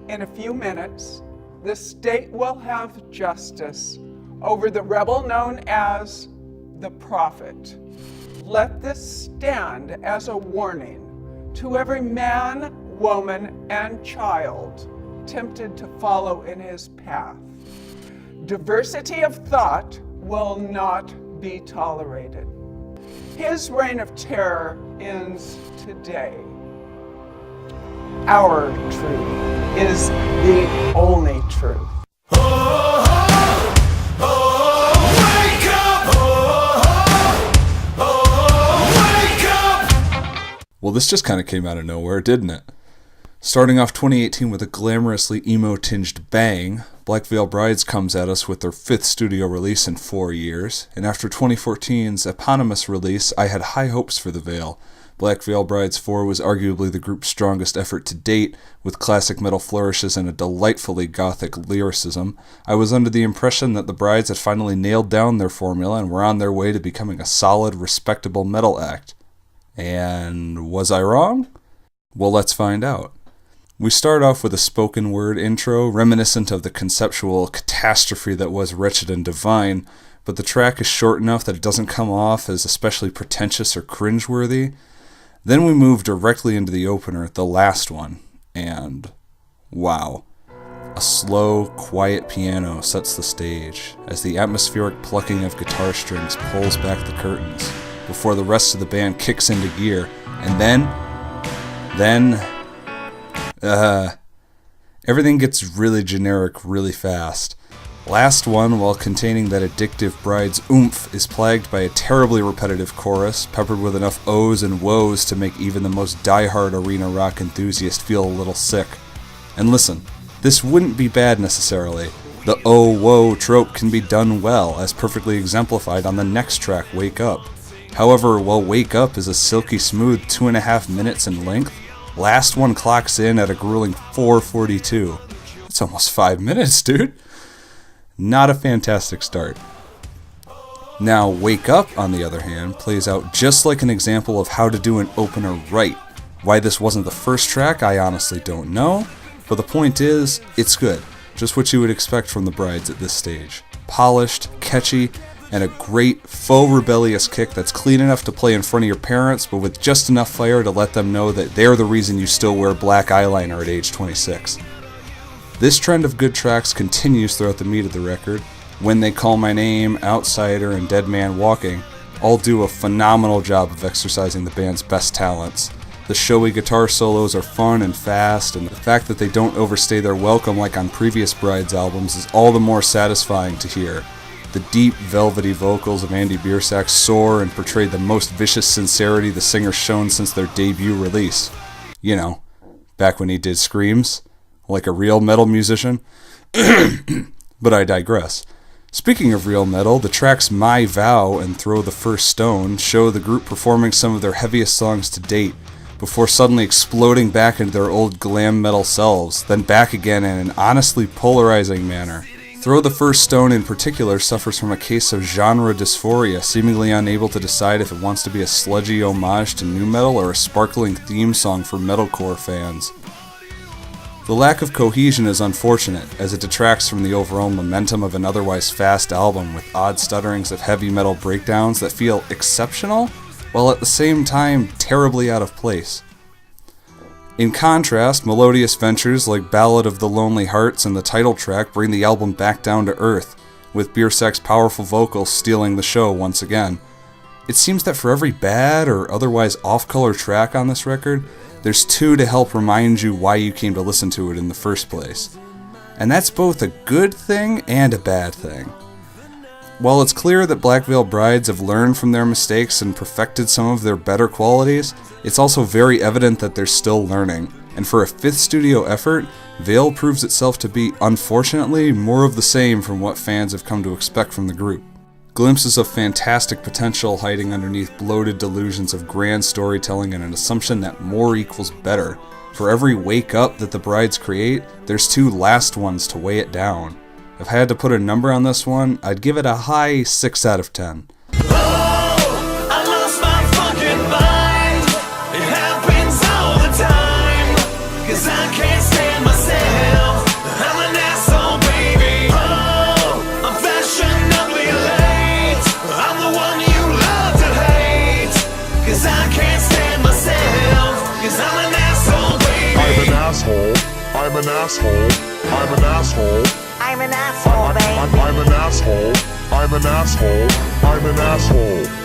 In a few minutes, the state will have justice over the rebel known as the prophet. Let this stand as a warning to every man, woman, and child tempted to follow in his path. Diversity of thought will not be tolerated. His reign of terror ends today. Our truth is the only truth. Well, this just kind of came out of nowhere, didn't it? Starting off 2018 with a glamorously emo-tinged bang, Black Veil Brides comes at us with their 5th studio release in 4 years, and after 2014's eponymous release, I had high hopes for the Veil. Black Veil Brides 4 was arguably the group's strongest effort to date, with classic metal flourishes and a delightfully gothic lyricism. I was under the impression that the Brides had finally nailed down their formula and were on their way to becoming a solid, respectable metal act. And was I wrong? Well, let's find out. We start off with a spoken word intro, reminiscent of the conceptual catastrophe that was Wretched and Divine, but the track is short enough that it doesn't come off as especially pretentious or cringeworthy. Then we move directly into the opener, the last one, and wow. A slow, quiet piano sets the stage as the atmospheric plucking of guitar strings pulls back the curtains before the rest of the band kicks into gear, and then everything gets really generic really fast. Last one, while containing that addictive Bride's oomph, is plagued by a terribly repetitive chorus, peppered with enough ohs and woes to make even the most diehard arena rock enthusiast feel a little sick. And listen, this wouldn't be bad necessarily. The oh whoa trope can be done well, as perfectly exemplified on the next track, Wake Up. However, while Wake Up is a silky smooth 2.5 minutes in length, last one clocks in at a grueling 4:42. That's almost 5 minutes, dude. Not a fantastic start. Now, Wake Up, on the other hand, plays out just like an example of how to do an opener right. Why this wasn't the first track, I honestly don't know, but the point is, it's good. Just what you would expect from the Brides at this stage. Polished, catchy, and a great faux rebellious kick that's clean enough to play in front of your parents, but with just enough fire to let them know that they're the reason you still wear black eyeliner at age 26. This trend of good tracks continues throughout the meat of the record. When They Call My Name, Outsider, and Dead Man Walking all do a phenomenal job of exercising the band's best talents. The showy guitar solos are fun and fast, and the fact that they don't overstay their welcome like on previous Brides albums is all the more satisfying to hear. The deep, velvety vocals of Andy Biersack soar and portray the most vicious sincerity the singer's shown since their debut release. You know, back when he did screams, like a real metal musician. But I digress. Speaking of real metal, the tracks My Vow and Throw the First Stone show the group performing some of their heaviest songs to date, before suddenly exploding back into their old glam metal selves, then back again in an honestly polarizing manner. Throw the First Stone in particular suffers from a case of genre dysphoria, seemingly unable to decide if it wants to be a sludgy homage to nu metal or a sparkling theme song for metalcore fans. The lack of cohesion is unfortunate, as it detracts from the overall momentum of an otherwise fast album with odd stutterings of heavy metal breakdowns that feel exceptional, while at the same time terribly out of place. In contrast, melodious ventures like Ballad of the Lonely Hearts and the title track bring the album back down to earth, with Biersack's powerful vocals stealing the show once again. It seems that for every bad or otherwise off-color track on this record, there's two to help remind you why you came to listen to it in the first place. And that's both a good thing and a bad thing. While it's clear that Black Veil Brides have learned from their mistakes and perfected some of their better qualities, it's also very evident that they're still learning. And for a 5th studio effort, Veil proves itself to be, unfortunately, more of the same from what fans have come to expect from the group. Glimpses of fantastic potential hiding underneath bloated delusions of grand storytelling and an assumption that more equals better. For every wake up that the Brides create, there's 2 last ones to weigh it down. If I had to put a number on this one, I'd give it a high 6 out of 10. Cause I can't stand myself. 'cause I'm an asshole, baby. I'm an asshole. I'm an asshole. I'm an asshole. I'm an asshole, babe. I'm an asshole. I'm an asshole. I'm an asshole.